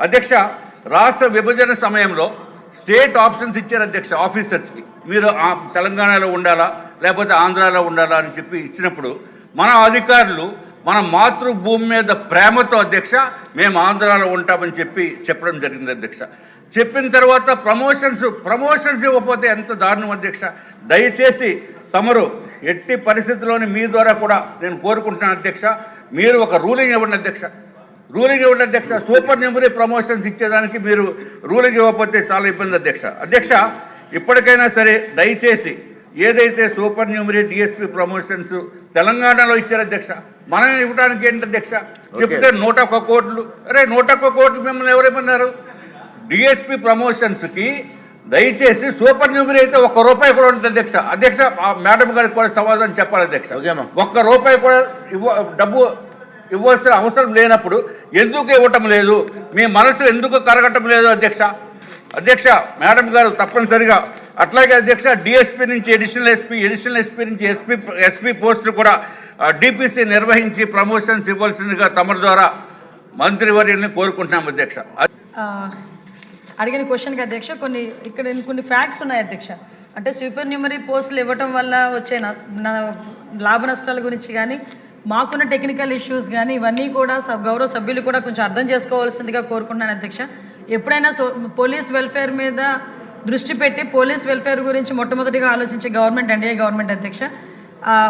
అధ్యక్ష, రాష్ట్ర విభజన సమయంలో స్టేట్ ఆప్షన్స్ ఇచ్చారు అధ్యక్ష ఆఫీసర్స్కి. మీరు తెలంగాణలో ఉండాలా లేకపోతే ఆంధ్రాలో ఉండాలా అని చెప్పి ఇచ్చినప్పుడు మన అధికారులు మన మాతృభూమి మీద ప్రేమతో అధ్యక్ష మేము ఆంధ్రాలో ఉంటామని చెప్పడం జరిగింది అధ్యక్ష. చెప్పిన తర్వాత ప్రమోషన్స్ ఇవ్వకపోతే ఎంత దారుణం అధ్యక్ష. దయచేసి తమరు ఎట్టి పరిస్థితుల్లోని మీ ద్వారా కూడా నేను కోరుకుంటున్నాను అధ్యక్ష, మీరు ఒక రూలింగ్ ఇవ్వండి అధ్యక్ష. సూపర్ న్యూమరీ ప్రమోషన్స్ ఇచ్చేదానికి మీరు రూలింగ్ ఇవ్వకపోతే చాలా ఇబ్బంది అధ్యక్ష. ఇప్పటికైనా సరే దయచేసి ఏదైతే సూపర్ న్యూమరీ డిఎస్పీ ప్రమోషన్స్ తెలంగాణలో ఇచ్చారు అధ్యక్ష, మనం ఇవ్వడానికి ఏంటి అధ్యక్ష? చెప్తే 101 కోట్లు. 101 కోట్లు మిమ్మల్ని ఎవరేమన్నారు? డిఎస్పీ ప్రమోషన్స్కి దయచేసి సూపర్ న్యూమరీ అయితే ₹1 కూడా ఉంటుంది అధ్యక్ష. మేడం గారికి కూడా సమాధానం చెప్పాలి అధ్యక్ష. ₹1 కూడా డబ్బు ఇవ్వాల్సిన అవసరం లేనప్పుడు ఎందుకు ఇవ్వటం లేదు? మీ మనసు ఎందుకు కరగటం లేదు అధ్యక్ష? మేడం గారు తప్పనిసరిగా అట్లాగే అధ్యక్ష, డిఎస్పీ నుంచి ఎడిషనల్ ఎస్పీ నుంచి ఎస్పీ పోస్టులు కూడా డిపిసి నిర్వహించి ప్రమోషన్స్ ఇవ్వాల్సిందిగా తమ ద్వారా మంత్రివర్యుల్ని కోరుకుంటున్నాం అధ్యక్ష. అడిగిన క్వశ్చన్కి అధ్యక్ష కొన్ని ఫ్యాక్ట్స్ ఉన్నాయి అధ్యక్ష. అంటే సూపర్ న్యూమరీ పోస్టులు ఇవ్వటం వల్ల వచ్చే లాభ నష్టాల గురించి కానీ మాకున్న టెక్నికల్ ఇష్యూస్ కానీ ఇవన్నీ కూడా గౌరవ సభ్యులు కూడా కొంచెం అర్థం చేసుకోవాల్సిందిగా కోరుకుంటున్నాను అధ్యక్ష. ఎప్పుడైనా పోలీస్ వెల్ఫేర్ మీద దృష్టి పెట్టి పోలీస్ వెల్ఫేర్ గురించి మొట్టమొదటిగా ఆలోచించే గవర్నమెంట్ ఎన్డీఏ గవర్నమెంట్ అధ్యక్ష.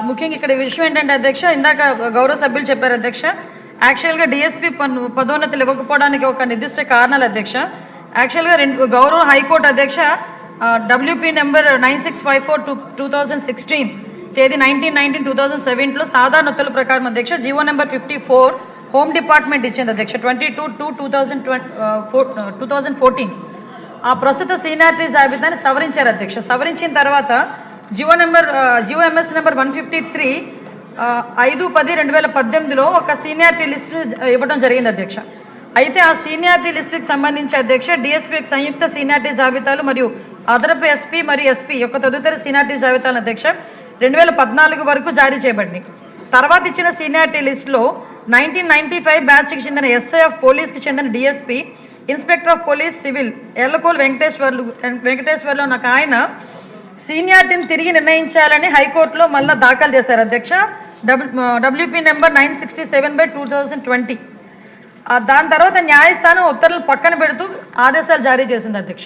ముఖ్యంగా ఇక్కడ విషయం ఏంటంటే అధ్యక్ష, ఇందాక గౌరవ సభ్యులు చెప్పారు అధ్యక్ష, యాక్చువల్గా డిఎస్పీ పదోన్నతులు ఇవ్వకపోవడానికి ఒక నిర్దిష్ట కారణాలు అధ్యక్ష. యాక్చువల్గా గౌరవ హైకోర్టు అధ్యక్ష WP నెంబర్ 9654/2016 తేదీ 19/19/2007లో సాధారణ ఉత్తర్వుల ప్రకారం అధ్యక్ష జీవో నెంబర్ 54 హోమ్ డిపార్ట్మెంట్ ఇచ్చింది అధ్యక్ష 22/2/2014. ఆ ప్రస్తుత సీనియారిటీ జాబితాని సవరించారు అధ్యక్ష. సవరించిన తర్వాత జీవో ఎంఎస్ నెంబర్ 153 5/10/2018లో ఒక సీనియారిటీ లిస్టు ఇవ్వడం జరిగింది అధ్యక్ష. అయితే ఆ సీనియారిటీ లిస్టుకి సంబంధించి అధ్యక్ష డిఎస్పీ సంయుక్త సీనియారిటీ జాబితాలు మరియు అదనపు ఎస్పీ మరియు ఎస్పీ యొక్క తదుపరి సీనియారిటీ జాబితాలు అధ్యక్ష 2014 వరకు జారీ చేయబడింది. తర్వాత ఇచ్చిన సీనియారిటీ లిస్టులో 1995 బ్యాచ్కి చెందిన ఎస్ఐ ఆఫ్ పోలీస్కి చెందిన DSP, inspector of police civil ఎల్లకోల్ వెంకటేశ్వర్లు నాకు ఆయన సీనియారిటీని తిరిగి నిర్ణయించాలని హైకోర్టులో మళ్ళీ దాఖలు చేశారు అధ్యక్ష. WP number 967/2020. దాని తర్వాత న్యాయస్థానం ఉత్తర్వులు పక్కన పెడుతూ ఆదేశాలు జారీ చేసింది అధ్యక్ష.